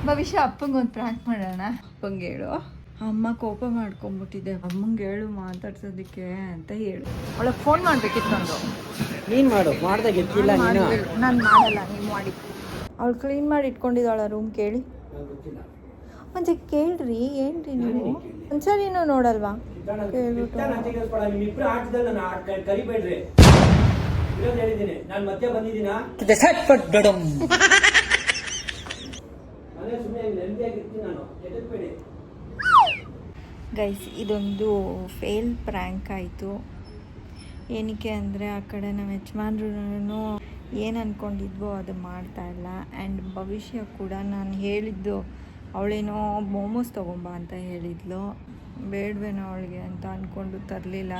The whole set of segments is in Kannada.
ಭವಿಷ್ಯ ಅಪ್ಪಂಗೆ ಒಂದು ಪ್ರಾಂಕ್ ಮಾಡೋಣ. ಅಪ್ಪಂಗೆ ಹೇಳು, ಅಮ್ಮ ಕೋಪ ಮಾಡ್ಕೊಂಡ್ಬಿಟ್ಟಿದೆ, ಅಮ್ಮಂಗೆ ಹೇಳು ಮಾತಾಡ್ಸೋದಕ್ಕೆ ಅಂತ ಹೇಳು. ಅವಳಿಗೆ ಫೋನ್ ಮಾಡ್ಬೇಕಿತ್ತು ನಂದು. ನೀನು ಮಾಡು, ಮಾಡ್ದಾಗ ಎತ್ತಿಲ್ಲ ನೀನು. ನಾನು ಮಾಡಲ್ಲ, ನೀವು ಮಾಡಿ. ಅವಳು ಕ್ಲೀನ್ ಮಾಡಿ ಇಟ್ಕೊಂಡಿದ್ದಾಳ ರೂಮ್. ಕೇಳಿ ಒಂದ್ಸರಿ ಕೇಳ್ರಿ, ಏನ್ರಿ ನೀವು ಒಂದ್ಸರಿನೂ ನೋಡಲ್ವಾ? ಕೇಳ್ಬಿಟ್ಟು ಗೈಸ್, ಇದೊಂದು ಫೇಲ್ ಪ್ರ್ಯಾಂಕ್ ಆಯಿತು. ಏನಕ್ಕೆ ಅಂದರೆ ಆ ಕಡೆ ನಮ್ಮ ಯಜಮಾನ್ರು ಏನು ಅಂದ್ಕೊಂಡಿದ್ವೋ ಅದು ಮಾಡ್ತಾಯಿಲ್ಲ. ಆ್ಯಂಡ್ ಭವಿಷ್ಯ ಕೂಡ ನಾನು ಹೇಳಿದ್ದು, ಅವಳೇನೋ ಮೋಮೋಸ್ ತೊಗೊಂಬ ಅಂತ ಹೇಳಿದ್ಲು, ಬೇಡವೇನೋ ಅವಳಿಗೆ ಅಂತ ಅಂದ್ಕೊಂಡು ತರಲಿಲ್ಲ.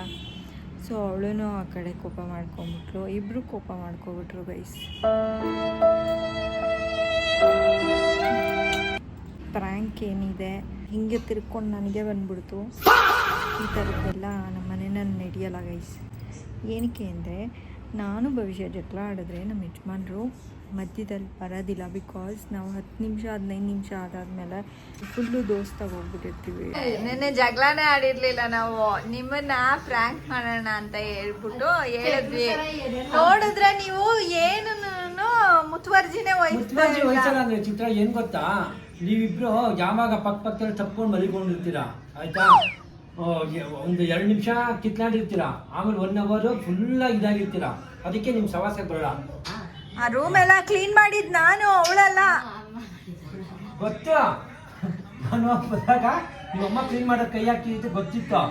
ಸೊ ಅವಳು ಆ ಕಡೆ ಕೋಪ ಮಾಡ್ಕೊಂಬಿಟ್ಲು, ಇಬ್ಬರು ಕೋಪ ಮಾಡ್ಕೊಬಿಟ್ರು ಗೈಸ್. ಪ್ರ್ಯಾಂಕ್ ಏನಿದೆ ಹಿಂಗೆ ತಿರ್ಕೊಂಡು ನನಗೆ ಬಂದ್ಬಿಡ್ತು. ಈ ಥರದ್ದೆಲ್ಲ ನಮ್ಮ ಮನೆಯಲ್ಲಿ ನಡೆಯಲ್ಲ ಗೈಸ್. ಏನಕ್ಕೆ ಅಂದರೆ ನಾನು ಭವಿಷ್ಯ ಜಗಳ ಆಡಿದ್ರೆ ನಮ್ಮ ಯಜಮಾನ್ರು ಮಧ್ಯದಲ್ಲಿ ಬರೋದಿಲ್ಲ. ಬಿಕಾಸ್ ನಾವು 10 ನಿಮಿಷ 15 ನಿಮಿಷ ಆದಾದ್ಮೇಲೆ ಫುಲ್ಲು ದೋಸ್ತಾಗಿ ಹೋಗ್ಬಿಟ್ಟಿರ್ತೀವಿ. ನೆನ್ನೆ ಜಗಳನೇ ಆಡಿರ್ಲಿಲ್ಲ ನಾವು, ನಿಮ್ಮನ್ನ ಪ್ರ್ಯಾಂಕ್ ಮಾಡೋಣ ಅಂತ ಹೇಳ್ಬಿಟ್ಟು ಹೇಳಿದ್ವಿ. ನೋಡಿದ್ರೆ ನೀವು ಏನು ಮುತುವರ್ಜಿನೇ ವಹಿಸಲ್ಲ. ಅಂದ್ರೆ ಚಿತ್ರ ಏನ್ ಗೊತ್ತಾ, ನೀವಿಬ್ರು ಯಾವಾಗ ಪಕ್ಕದಲ್ಲಿ ತಪ್ಕೊಂಡು ಮಲಿಕೊಂಡಿರ್ತೀರಾ, ಆಯ್ತಾ? ಒಂದು 2 ನಿಮಿಷ ಕಿತ್ಕೊಂಡಿರ್ತೀರಾ, ಆಮೇಲೆ 1 ಅವರ್ ಫುಲ್ ಇದಾಗಿರ್ತೀರಾ. ಅದಕ್ಕೆ ನಿಮ್ ಸವಾಸಕ್ಕೆ ಬರಲ್ಲ. ಆ ರೂಮ್ ಎಲ್ಲ ಕ್ಲೀನ್ ಮಾಡಿದ್ ನಾನು, ಅವಳಲ್ಲ. ಗೊತ್ತು, ನಾನು ಬಂದಾಗ ನಿಮ್ಮಮ್ಮ ಕ್ಲೀನ್ ಮಾಡೋದು ಕೈ ಹಾಕಿದ್ದು ಗೊತ್ತಿತ್ತು.